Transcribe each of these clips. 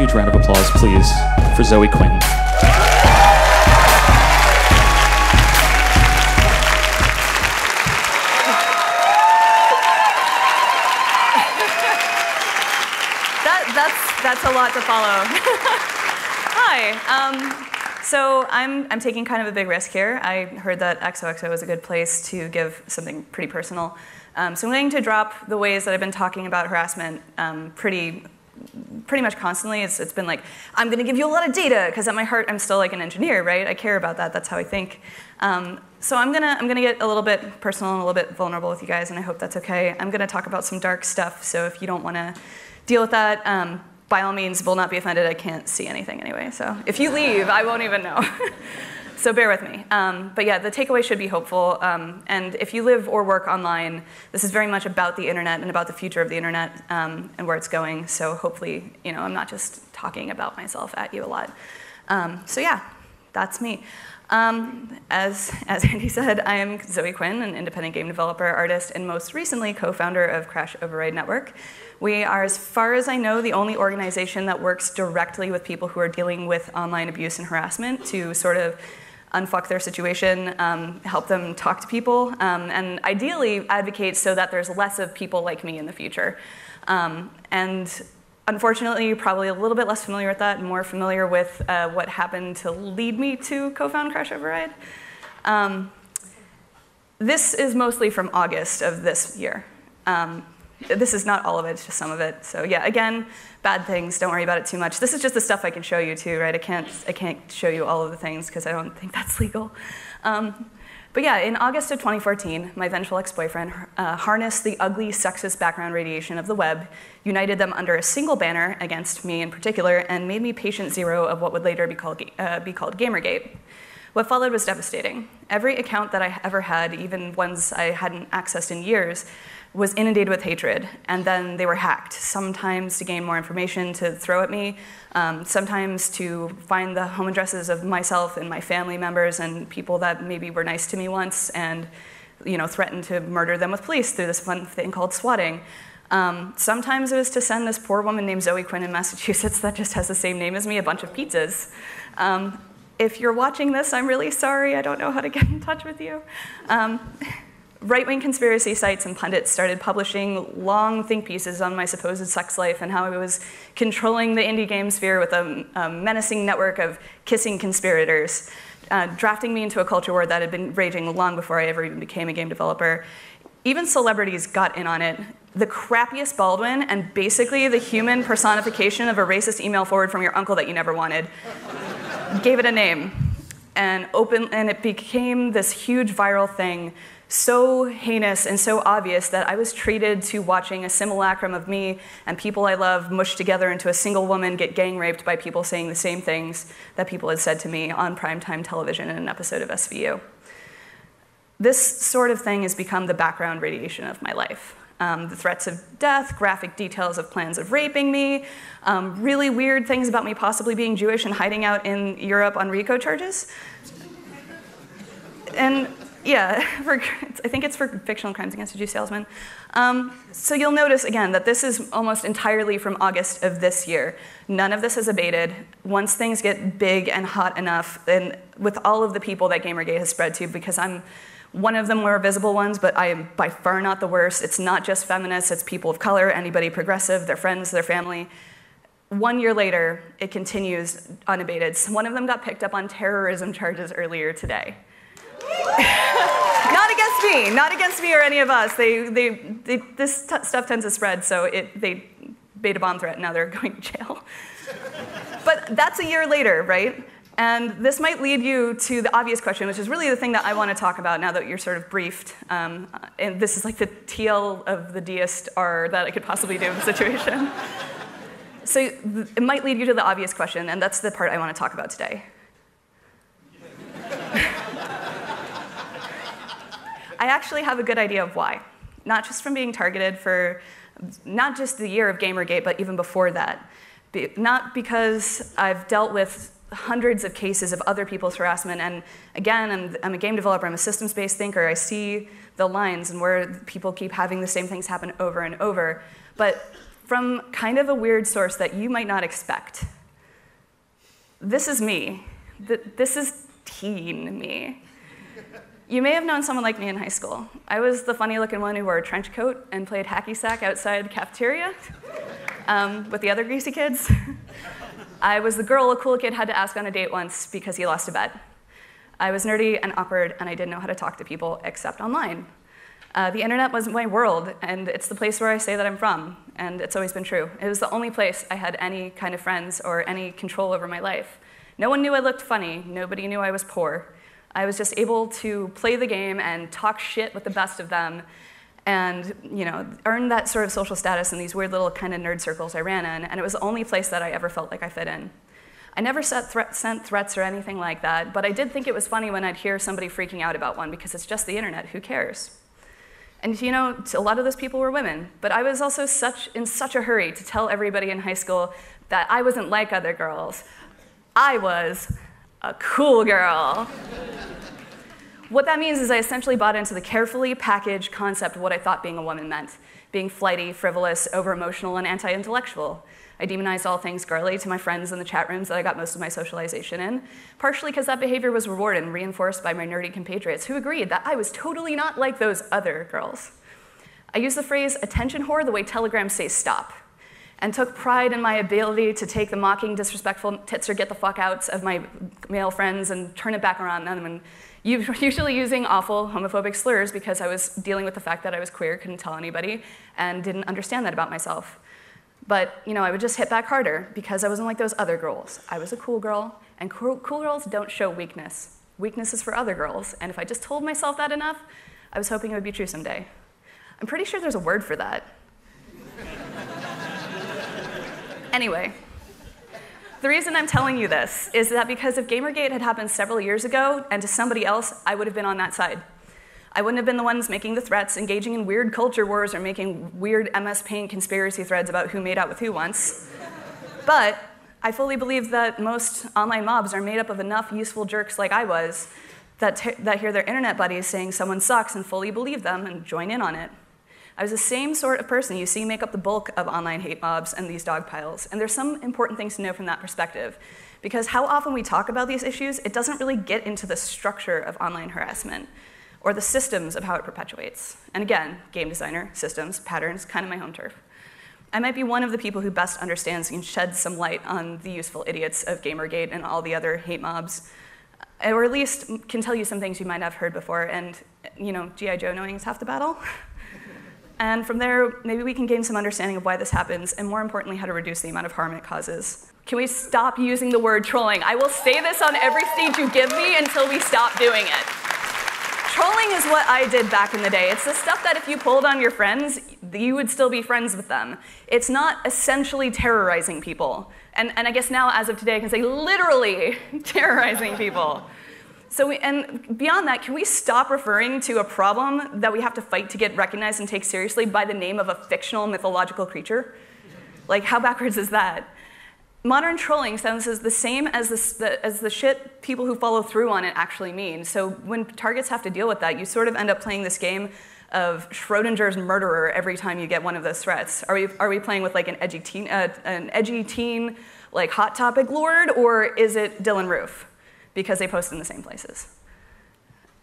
huge round of applause, please, for Zoe Quinn. That's a lot to follow. Hi. So I'm taking kind of a big risk here. I heard that XOXO is a good place to give something pretty personal. So I'm going to drop the ways that I've been talking about harassment pretty much constantly. It's been like, I'm going to give you a lot of data, because at my heart I'm still like an engineer, right? I care about that. That's how I think. So I'm gonna get a little bit personal and a little bit vulnerable with you guys, and I hope that's okay. I'm going to talk about some dark stuff, so if you don't want to deal with that, by all means, will not be offended. I can't see anything anyway, so if you leave, I won't even know. So bear with me. But yeah, the takeaway should be hopeful. And if you live or work online, this is very much about the internet and about the future of the internet and where it's going. So hopefully, I'm not just talking about myself at you a lot. So yeah, that's me. As Andy said, I am Zoe Quinn, an independent game developer, artist, and most recently co-founder of Crash Override Network. We are, as far as I know, the only organization that works directly with people who are dealing with online abuse and harassment to sort of unfuck their situation, help them talk to people, and ideally advocate so that there's less of people like me in the future. And unfortunately, you're probably a little bit less familiar with that, and more familiar with what happened to lead me to co-found Crash Override. This is mostly from August of this year. This is not all of it, it's just some of it. So yeah, again, bad things, don't worry about it too much. This is just the stuff I can show you too, right? I can't show you all of the things because I don't think that's legal. But yeah, in August of 2014, my vengeful ex-boyfriend harnessed the ugly, sexist background radiation of the web, united them under a single banner against me in particular, and made me patient zero of what would later be called Gamergate. What followed was devastating. Every account that I ever had, even ones I hadn't accessed in years, was inundated with hatred, and then they were hacked, sometimes to gain more information to throw at me, sometimes to find the home addresses of myself and my family members and people that maybe were nice to me once and threatened to murder them with police through this fun thing called swatting. Sometimes it was to send this poor woman named Zoe Quinn in Massachusetts that just has the same name as me a bunch of pizzas. If you're watching this, I'm really sorry. I don't know how to get in touch with you. Right-wing conspiracy sites and pundits started publishing long think pieces on my supposed sex life and how I was controlling the indie game sphere with a menacing network of kissing conspirators, drafting me into a culture war that had been raging long before I ever even became a game developer. Even celebrities got in on it. The crappiest Baldwin, and basically the human personification of a racist email forward from your uncle that you never wanted, gave it a name. And it became this huge viral thing, so heinous and so obvious that I was treated to watching a simulacrum of me and people I love mushed together into a single woman get gang raped by people saying the same things that people had said to me on primetime television in an episode of SVU. This sort of thing has become the background radiation of my life. The threats of death, graphic details of plans of raping me, really weird things about me possibly being Jewish and hiding out in Europe on RICO charges. And yeah, I think it's for fictional crimes against a Jew salesman. So you'll notice, again, that this is almost entirely from August of this year. None of this has abated. Once things get big and hot enough, and with all of the people that Gamergate has spread to, because I'm one of the more visible ones, but I am by far not the worst. It's not just feminists, it's people of color, anybody progressive, their friends, their family. 1 year later, it continues unabated. So one of them got picked up on terrorism charges earlier today. Not against me or any of us. This stuff tends to spread, so they made a bomb threat, and now they're going to jail. But that's a year later, right? And this might lead you to the obvious question, which is really the thing that I want to talk about now that you're sort of briefed. And this is like the TL of the deist R that I could possibly do in the situation. So it might lead you to the obvious question, and that's the part I want to talk about today. I actually have a good idea of why. Not just from being targeted for not just the year of Gamergate, but even before that. Not because I've dealt with hundreds of cases of other people's harassment, and again, I'm a game developer, I'm a systems-based thinker, I see the lines and where people keep having the same things happen over and over, but from kind of a weird source that you might not expect. This is me. This is teen me. You may have known someone like me in high school. I was the funny-looking one who wore a trench coat and played hacky sack outside the cafeteria with the other greasy kids. I was the girl a cool kid had to ask on a date once because he lost a bet. I was nerdy and awkward, and I didn't know how to talk to people except online. The internet was my world, and it's the place where I say that I'm from, and it's always been true. It was the only place I had any kind of friends or any control over my life. No one knew I looked funny. Nobody knew I was poor. I was just able to play the game and talk shit with the best of them and earn that sort of social status in these weird little kind of nerd circles I ran in, and it was the only place that I ever felt like I fit in. I never sent threats or anything like that, but I did think it was funny when I'd hear somebody freaking out about one because it's just the internet, who cares? And a lot of those people were women, but I was also in such a hurry to tell everybody in high school that I wasn't like other girls. I was a cool girl. What that means is I essentially bought into the carefully packaged concept of what I thought being a woman meant, being flighty, frivolous, over-emotional, and anti-intellectual. I demonized all things girly to my friends in the chat rooms that I got most of my socialization in, partially because that behavior was rewarded and reinforced by my nerdy compatriots who agreed that I was totally not like those other girls. I used the phrase attention whore the way telegrams say stop, and took pride in my ability to take the mocking, disrespectful tits or get the fuck outs of my male friends and turn it back around on them, and usually using awful homophobic slurs because I was dealing with the fact that I was queer, couldn't tell anybody, and didn't understand that about myself. But I would just hit back harder because I wasn't like those other girls. I was a cool girl, and cool girls don't show weakness. Weakness is for other girls, and if I just told myself that enough, I was hoping it would be true someday. I'm pretty sure there's a word for that. Anyway, the reason I'm telling you this is that because if Gamergate had happened several years ago and to somebody else, I would have been on that side. I wouldn't have been the ones making the threats, engaging in weird culture wars, or making weird MS Paint conspiracy threads about who made out with who once. But I fully believe that most online mobs are made up of enough useful jerks like I was that hear their internet buddies saying someone sucks and fully believe them and join in on it. I was the same sort of person you see make up the bulk of online hate mobs and these dog piles, and there's some important things to know from that perspective. Because how often we talk about these issues, it doesn't really get into the structure of online harassment, or the systems of how it perpetuates. And again, game designer, systems, patterns, kind of my home turf. I might be one of the people who best understands and sheds some light on the useful idiots of Gamergate and all the other hate mobs, or at least can tell you some things you might have heard before, and G.I. Joe knowing is half the battle. And from there, maybe we can gain some understanding of why this happens, and more importantly, how to reduce the amount of harm it causes. Can we stop using the word trolling? I will say this on every stage you give me until we stop doing it. Trolling is what I did back in the day. It's the stuff that if you pulled on your friends, you would still be friends with them. It's not essentially terrorizing people. And I guess now, as of today, I can say literally terrorizing people. And beyond that, can we stop referring to a problem that we have to fight to get recognized and take seriously by the name of a fictional mythological creature? Like, how backwards is that? Modern trolling sounds the same as the shit people who follow through on it actually mean. So when targets have to deal with that, you sort of end up playing this game of Schrodinger's murderer every time you get one of those threats. Are we playing with like an edgy teen like Hot Topic lord, or is it Dylan Roof? Because they post in the same places.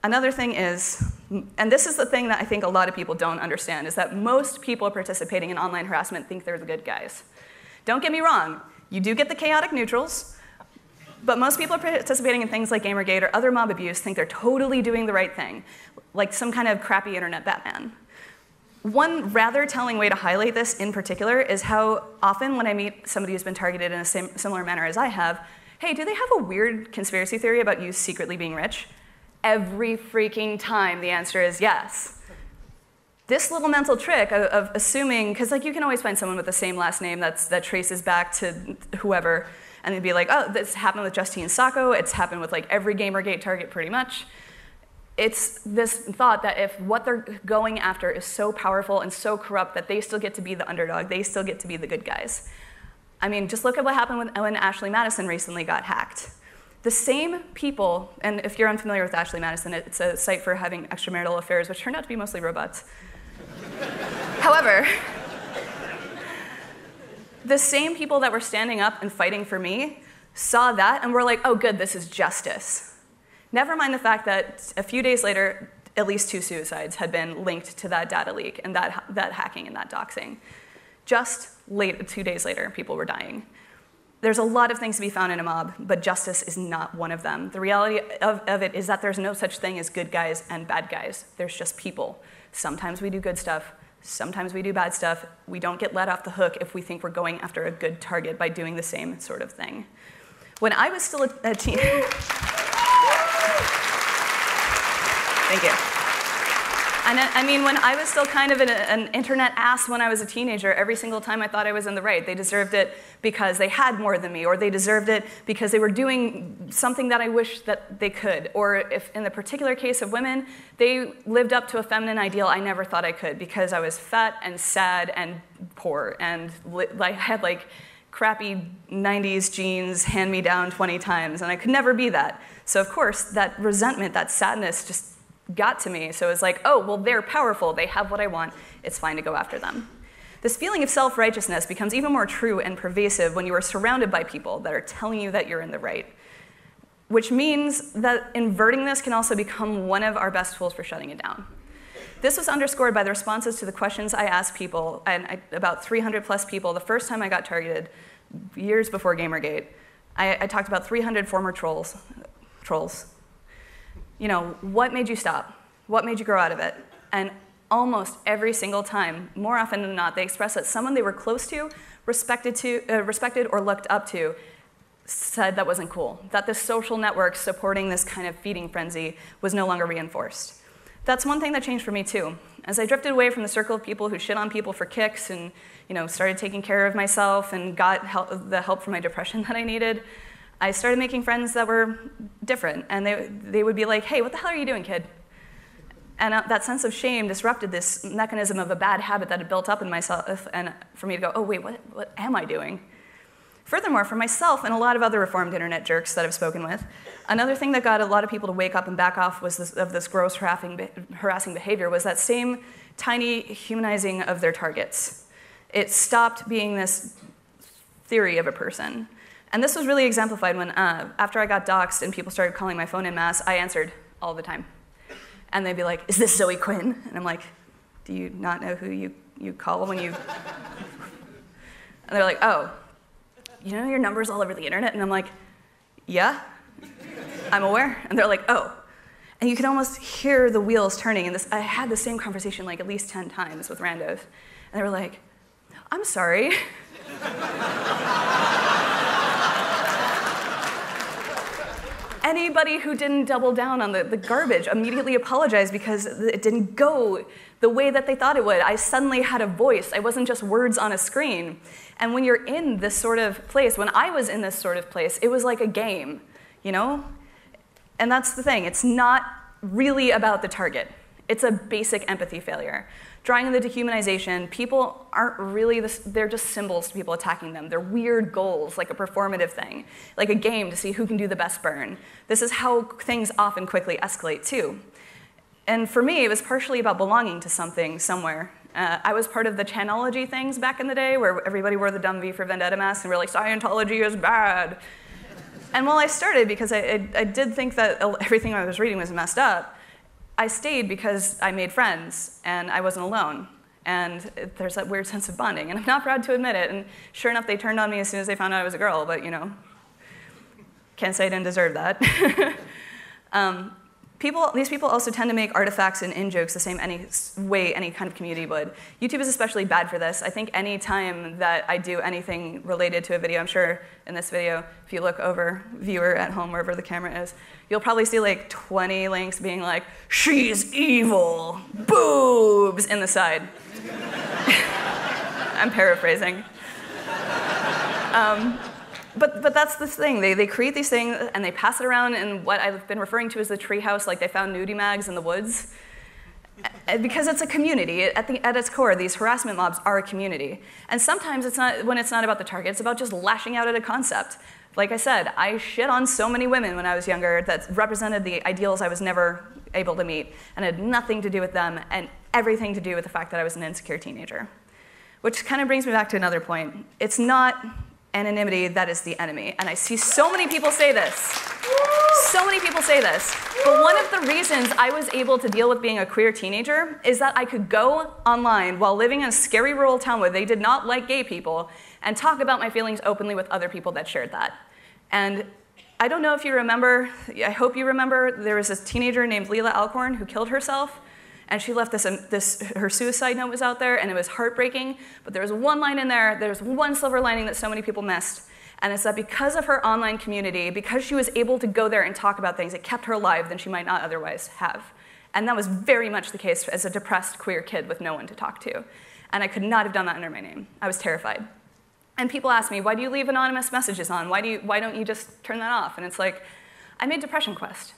Another thing is, and this is the thing that I think a lot of people don't understand, is that most people participating in online harassment think they're the good guys. Don't get me wrong, you do get the chaotic neutrals, but most people participating in things like Gamergate or other mob abuse think they're totally doing the right thing, like some kind of crappy internet Batman. One rather telling way to highlight this in particular is how often when I meet somebody who's been targeted in a similar manner as I have, hey, do they have a weird conspiracy theory about you secretly being rich? Every freaking time the answer is yes. This little mental trick of assuming, because like you can always find someone with the same last name that traces back to whoever, and they'd be like, oh, this happened with Justine Sacco, it's happened with like every Gamergate target pretty much. It's this thought that if what they're going after is so powerful and so corrupt that they still get to be the underdog, they still get to be the good guys. I mean, just look at what happened when Ashley Madison recently got hacked. The same people, and if you're unfamiliar with Ashley Madison, it's a site for having extramarital affairs, which turned out to be mostly robots. However, the same people that were standing up and fighting for me saw that and were like, oh good, this is justice. Never mind the fact that a few days later, at least 2 suicides had been linked to that data leak and that hacking and that doxing. Just 2 days later, people were dying. There's a lot of things to be found in a mob, but justice is not one of them. The reality of it is that there's no such thing as good guys and bad guys. There's just people. Sometimes we do good stuff. Sometimes we do bad stuff. We don't get let off the hook if we think we're going after a good target by doing the same sort of thing. When I was still a teen... Thank you. And I mean, when I was still kind of an internet ass when I was a teenager, every single time I thought I was in the right. They deserved it because they had more than me, or they deserved it because they were doing something that I wish that they could. Or if in the particular case of women, they lived up to a feminine ideal I never thought I could because I was fat and sad and poor and I had like crappy 90s jeans hand-me-down 20 times, and I could never be that. So of course, that resentment, that sadness just got to me. So it's like, oh, well, they're powerful. They have what I want. It's fine to go after them. This feeling of self-righteousness becomes even more true and pervasive when you are surrounded by people that are telling you that you're in the right, which means that inverting this can also become one of our best tools for shutting it down. This was underscored by the responses to the questions I asked people, and about 300 plus people, the first time I got targeted, years before Gamergate. I talked about 300 former trolls. You know, what made you stop? What made you grow out of it? And almost every single time, more often than not, they expressed that someone they were close to, respected or looked up to, said that wasn't cool, that the social network supporting this kind of feeding frenzy was no longer reinforced. That's one thing that changed for me too. As I drifted away from the circle of people who shit on people for kicks and started taking care of myself and got the help for my depression that I needed, I started making friends that were different, and they would be like, hey, what the hell are you doing, kid? And that sense of shame disrupted this mechanism of a bad habit that had built up in myself, and for me to go, oh wait, what am I doing? Furthermore, for myself and a lot of other reformed internet jerks that I've spoken with, another thing that got a lot of people to wake up and back off of this gross harassing behavior was that same tiny humanizing of their targets. It stopped being this theory of a person. And this was really exemplified when, after I got doxxed and people started calling my phone en masse, I answered all the time. And they'd be like, is this Zoe Quinn? And I'm like, do you not know who you call when you... And they're like, oh, you know your number's all over the internet? And I'm like, yeah, I'm aware. And they're like, oh. And you could almost hear the wheels turning. And I had the same conversation like at least 10 times with randos. And they were like, I'm sorry. Anybody who didn't double down on the garbage immediately apologized because it didn't go the way that they thought it would. I suddenly had a voice. I wasn't just words on a screen. And when you're in this sort of place, when I was in this sort of place, it was like a game, you know? And that's the thing. It's not really about the target. It's a basic empathy failure. Drawing the dehumanization, people aren't really, they're just symbols to people attacking them. They're weird goals, like a performative thing, like a game to see who can do the best burn. This is how things often quickly escalate too. And for me, it was partially about belonging to something somewhere. I was part of the Chanology things back in the day where everybody wore the dumb V for Vendetta mask and we're like, Scientology is bad. And while I started, because I did think that everything I was reading was messed up, I stayed because I made friends, and I wasn't alone. And there's that weird sense of bonding, and I'm not proud to admit it. And sure enough, they turned on me as soon as they found out I was a girl, but can't say I didn't deserve that. These people also tend to make artifacts and in-jokes the same way any kind of community would. YouTube is especially bad for this. I think any time that I do anything related to a video, I'm sure in this video, if you look over, viewer at home, wherever the camera is, you'll probably see like 20 links being like, she's evil, boobs, in the side. I'm paraphrasing. But that's the thing. They create these things and they pass it around in what I've been referring to as the treehouse, like they found nudie mags in the woods. Because it's a community. At its core, these harassment mobs are a community. And sometimes when it's not about the target, it's about just lashing out at a concept. Like I said, I shit on so many women when I was younger that represented the ideals I was never able to meet, and had nothing to do with them and everything to do with the fact that I was an insecure teenager. Which kind of brings me back to another point. It's not anonymity that is the enemy. And I see so many people say this. So many people say this. But one of the reasons I was able to deal with being a queer teenager is that I could go online while living in a scary rural town where they did not like gay people and talk about my feelings openly with other people that shared that. And I don't know if you remember, I hope you remember, there was this teenager named Leila Alcorn who killed herself, and she left her suicide note was out there, and it was heartbreaking, but there was one line in there, there's one silver lining that so many people missed, and it's that because of her online community, because she was able to go there and talk about things, it kept her alive than she might not otherwise have. And that was very much the case as a depressed queer kid with no one to talk to. And I could not have done that under my name. I was terrified. And people ask me, why do you leave anonymous messages on? Why don't you just turn that off? And it's like, I made Depression Quest.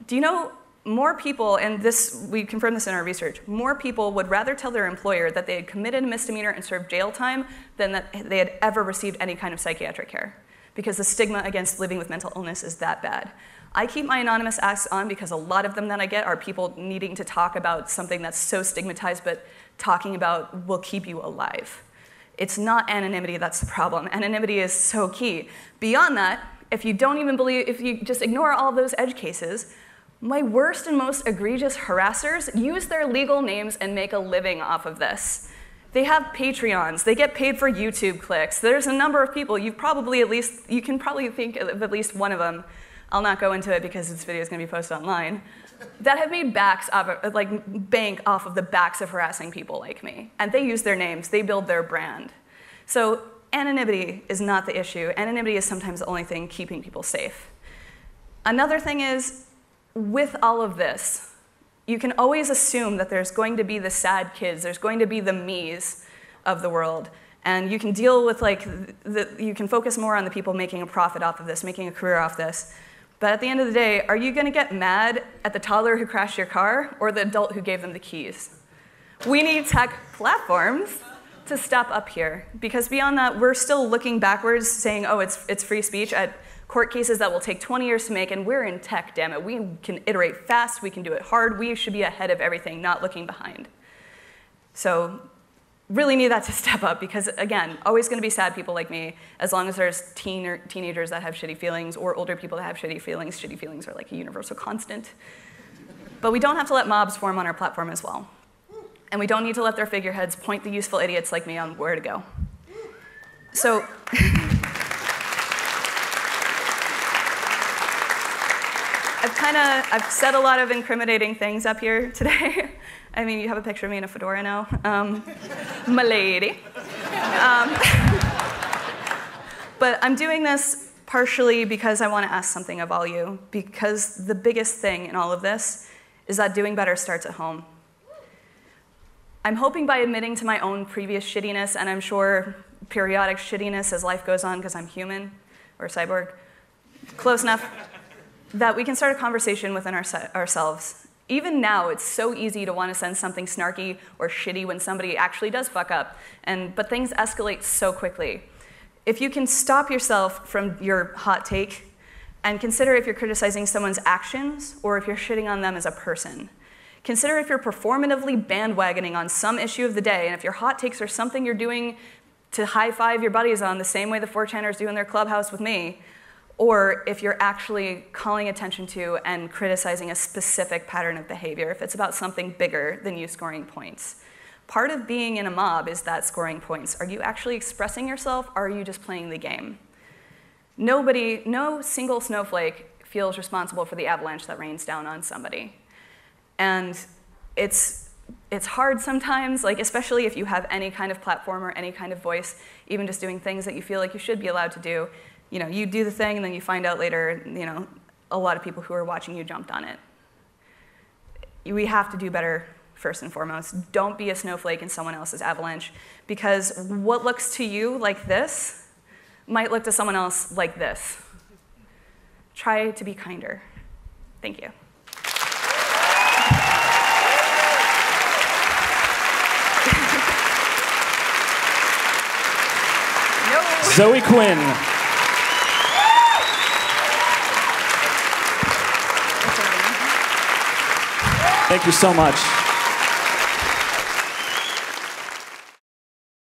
Do you know more people, and we confirmed this in our research, more people would rather tell their employer that they had committed a misdemeanor and served jail time than that they had ever received any kind of psychiatric care, because the stigma against living with mental illness is that bad. I keep my anonymous asks on because a lot of them that I get are people needing to talk about something that's so stigmatized, but talking about will keep you alive. It's not anonymity that's the problem. Anonymity is so key. Beyond that, if you don't even believe, if you just ignore all those edge cases, my worst and most egregious harassers use their legal names and make a living off of this. They have Patreons, they get paid for YouTube clicks. There's a number of people, you can probably think of at least one of them, I'll not go into it because this video is gonna be posted online, that have made bank off of the backs of harassing people like me. And they use their names, they build their brand. So anonymity is not the issue. Anonymity is sometimes the only thing keeping people safe. Another thing is, with all of this, you can always assume that there's going to be the sad kids, there's going to be the me's of the world. And you can deal with you can focus more on the people making a profit off of this, making a career off this. But at the end of the day, are you gonna get mad at the toddler who crashed your car or the adult who gave them the keys? We need tech platforms to step up here, because beyond that, we're still looking backwards saying, oh, it's free speech at court cases that will take 20 years to make, and we're in tech, damn it. We can iterate fast, we can do it hard, we should be ahead of everything, not looking behind. So really need that to step up, because again, always gonna be sad people like me, as long as there's teenagers that have shitty feelings or older people that have shitty feelings. Shitty feelings are like a universal constant. But we don't have to let mobs form on our platform as well. And we don't need to let their figureheads point the useful idiots like me on where to go. So, I've said a lot of incriminating things up here today. I mean, you have a picture of me in a fedora now. My lady. But I'm doing this partially because I want to ask something of all you, because the biggest thing in all of this is that doing better starts at home. I'm hoping by admitting to my own previous shittiness, and I'm sure periodic shittiness as life goes on because I'm human, or cyborg, close enough, that we can start a conversation within ourselves. Even now, it's so easy to want to send something snarky or shitty when somebody actually does fuck up, but things escalate so quickly. If you can stop yourself from your hot take and consider if you're criticizing someone's actions or if you're shitting on them as a person. Consider if you're performatively bandwagoning on some issue of the day, and if your hot takes are something you're doing to high-five your buddies on the same way the 4chaners do in their clubhouse with me, or if you're actually calling attention to and criticizing a specific pattern of behavior, if it's about something bigger than you scoring points. Part of being in a mob is that scoring points. Are you actually expressing yourself, or are you just playing the game? No single snowflake feels responsible for the avalanche that rains down on somebody. And it's hard sometimes, especially if you have any kind of platform or any kind of voice, even just doing things that you feel like you should be allowed to do. You do the thing, and then you find out later, a lot of people who are watching you jumped on it. We have to do better, first and foremost. Don't be a snowflake in someone else's avalanche, because what looks to you like this might look to someone else like this. Try to be kinder. Thank you. Zoe Quinn. Thank you so much.